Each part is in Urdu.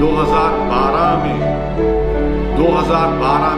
2012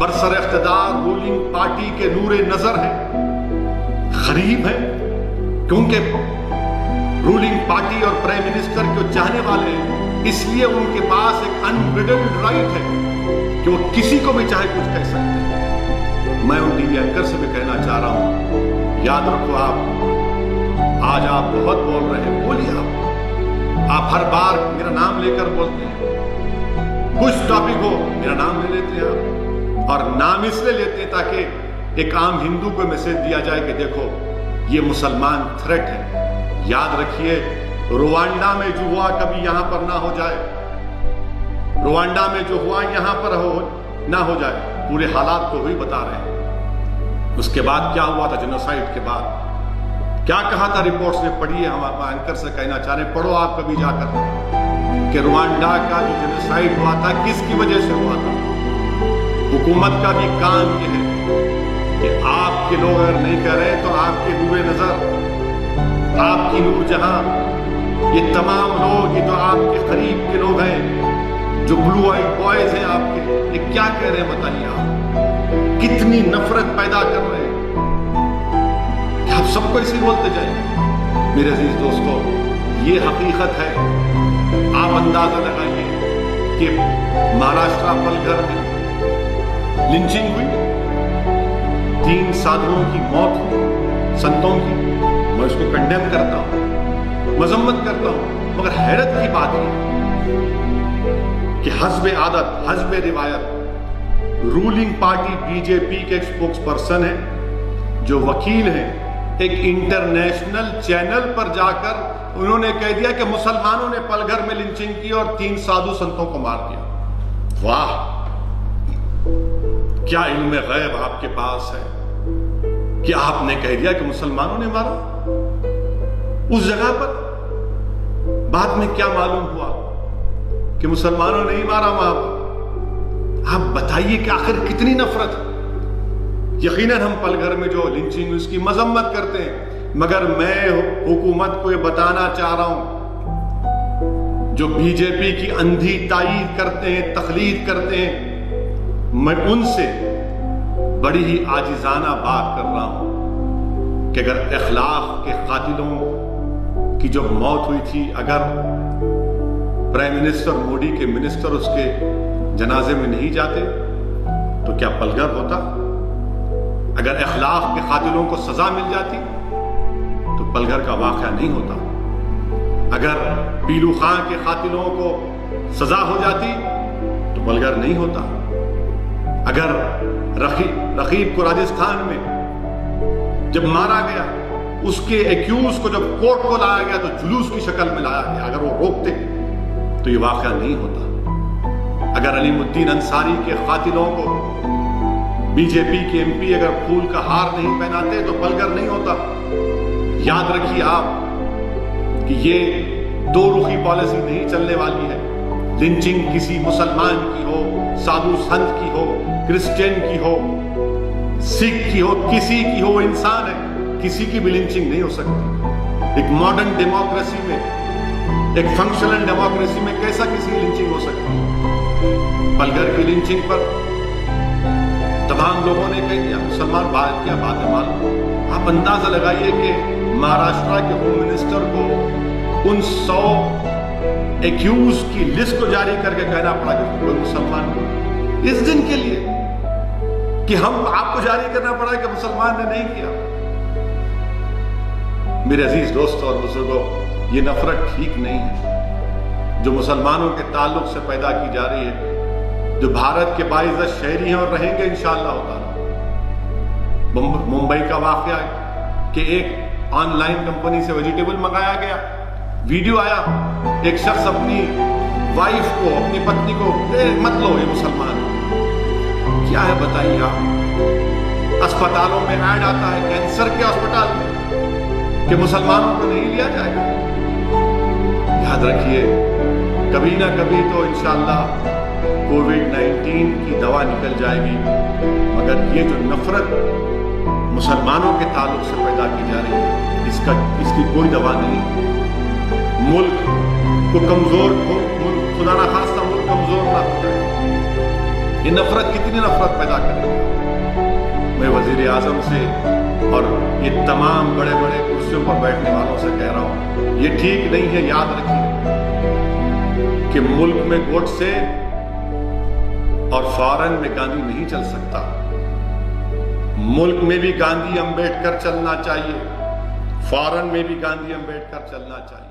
برسر اقتدار رولنگ پارٹی کے نور نظر ہیں، غریب ہیں کیونکہ رولنگ پارٹی اور پرائم منسٹر کو چاہنے والے ہیں، اس لیے ان کے پاس ایک انبریڈلڈ رائٹ ہے کہ وہ کسی کو بھی چاہے کچھ کہہ سکتے ہیں۔ میں ان ٹی وی اینکر سے بھی کہنا چاہ رہا ہوں، یاد رکھو آج آپ بہت بول رہے ہیں، بولیے آپ ہر بار میرا نام لے کر بولتے ہیں، کچھ ٹاپک ہو میرا نام لے لیتے ہیں اور نام اس لیے لیتے ہیں تاکہ ایک عام ہندو کو میسج دیا جائے کہ دیکھو یہ مسلمان تھریٹ ہے۔ یاد رکھیے روانڈا میں جو ہوا کبھی یہاں پر نہ ہو جائے، روانڈا میں جو ہوا یہاں پر نہ ہو جائے، پورے حالات کو ہی بتا رہے ہیں۔ اس کے بعد کیا ہوا تھا جنوسائیڈ کے بعد، کیا کہا تھا رپورٹس نے پڑھی ہے، ہم اینکر سے کہنا چاہ رہے ہیں پڑھو آپ کبھی جا کر کہ روانڈا کا جو جنوسائیڈ ہوا تھا کس کی وجہ سے ہوا تھا۔ حکومت کا بھی کام یہ ہے کہ آپ کے لوگ اگر نہیں کر رہے تو آپ کے نور نظر، آپ کی نور جہاں، یہ تمام لوگ، یہ جو آپ کے قریب کے لوگ ہیں، جو بلو آئیڈ بوائز ہیں آپ کے، یہ کیا کہہ رہے ہیں بتائیے آپ، کتنی نفرت پیدا کر رہے ہیں کہ آپ سب کو اسی بولتے جائیں۔ میرے عزیز دوستو، یہ حقیقت ہے۔ آپ اندازہ لگائیے کہ مہاراشٹرا پلگھر میں لنچنگ ہوئی، 3 سادھوؤں کی موت ہوئی، سنتوں کی۔ میں اس کو کنڈیم کرتا ہوں، مذمت کرتا ہوں، مگر حیرت کی بات ہے کہ حسب عادت، حسب روایت، رولنگ پارٹی بی جے پی کے ایک اسپوکس پرسن ہیں جو وکیل ہیں، ایک انٹرنیشنل چینل پر جا کر انہوں نے کہہ دیا کہ مسلمانوں نے پلگھر میں لنچنگ کی اور 3 سادھو سنتوں کو مار دیا۔ واہ، کیا علم غیب آپ کے پاس ہے کہ آپ نے کہہ دیا کہ مسلمانوں نے مارا اس جگہ پر۔ بعد میں کیا معلوم ہوا کہ مسلمانوں نے ہی مارا وہاں پر۔ آپ بتائیے کہ آخر کتنی نفرت ہے۔ یقیناً ہم پلگھر میں جو لنچنگ اس کی مذمت کرتے ہیں، مگر میں حکومت کو یہ بتانا چاہ رہا ہوں، جو بی جے پی کی اندھی تائید کرتے ہیں، تقلید کرتے ہیں، میں ان سے بڑی ہی عاجزانہ بات کر رہا ہوں کہ اگر اخلاق کے قاتلوں کی جو موت ہوئی تھی، اگر پرائم منسٹر مودی کے منسٹر اس کے جنازے میں نہیں جاتے تو کیا پلگھر ہوتا؟ اگر اخلاق کے قاتلوں کو سزا مل جاتی تو پلگھر کا واقعہ نہیں ہوتا۔ اگر پیلو خان کے قاتلوں کو سزا ہو جاتی تو پلگھر نہیں ہوتا۔ اگر رقیب کو راجستھان میں جب مارا گیا، اس کے ایکیوز کو جب کورٹ کو لایا گیا تو جلوس کی شکل میں لایا گیا، اگر وہ روکتے تو یہ واقعہ نہیں ہوتا۔ اگر علیم الدین انصاری کے قاتلوں کو بی جے پی کے ایم پی اگر پھول کا ہار نہیں پہناتے تو پلگھر نہیں ہوتا۔ یاد رکھیے آپ کہ یہ 2 رخی پالیسی نہیں چلنے والی ہے۔ لنچنگ کسی مسلمان کی ہو، سادھو سنت کی ہو، کرسچین کی ہو، سکھ کی ہو، کسی کی ہو، انسان ہے، کسی کی بھی لنچنگ نہیں ہو سکتی۔ ایک ماڈرن ڈیموکریسی میں، ایک فنکشنل ڈیموکریسی میں کیسا کسی کی لنچنگ ہو سکتی؟ پلگھر کی لنچنگ پر تمام لوگوں نے کہہ دیا، مسلمان بات کیا بات ہے معلوم۔ آپ اندازہ لگائیے کہ مہاراشٹرا کے ہوم منسٹر کو ان 100 ایکیوز کی لسٹ کو جاری کر کے کہنا پڑا کہ کوئی مسلمان کو اس دن کے لیے کہ ہم آپ کو جاری کرنا پڑا کہ مسلمان نے نہیں کیا۔ میرے عزیز دوستوں اور بزرگوں، یہ نفرت ٹھیک نہیں ہے جو مسلمانوں کے تعلق سے پیدا کی جا رہی ہے، جو بھارت کے باعزت شہری ہیں اور رہیں گے انشاءاللہ تعالی۔ ممبئی کا واقعہ ہے کہ ایک آن لائن کمپنی سے ویجیٹیبل منگایا گیا، ویڈیو آیا، ایک شخص اپنی وائف کو، اپنی پتنی کو مت لو یہ مسلمان کیا ہے بتائیے آپ۔ اسپتالوں میں ایڈ آتا ہے، کینسر کے اسپتال میں، کہ مسلمانوں کو نہیں لیا جائے گا۔ یاد رکھیے کبھی نہ کبھی تو انشاءاللہ کووڈ-19 کی دوا نکل جائے گی، مگر یہ جو نفرت مسلمانوں کے تعلق سے پیدا کی جا رہی ہے، اس کی کوئی دوا نہیں۔ ملک کو کمزور، خدا نخواستہ ملک کمزور نہ ہو جائے، یہ نفرت کتنی نفرت پیدا کرے گا. میں وزیر اعظم سے اور یہ تمام بڑے بڑے کرسیوں پر بیٹھنے والوں سے کہہ رہا ہوں، یہ ٹھیک نہیں ہے. یاد رکھیے کہ ملک میں گوڈسے اور فارن میں گاندھی نہیں چل سکتا. ملک میں بھی گاندھی امبیڈکر چلنا چاہیے، فارن میں بھی گاندھی امبیڈکر چلنا چاہیے.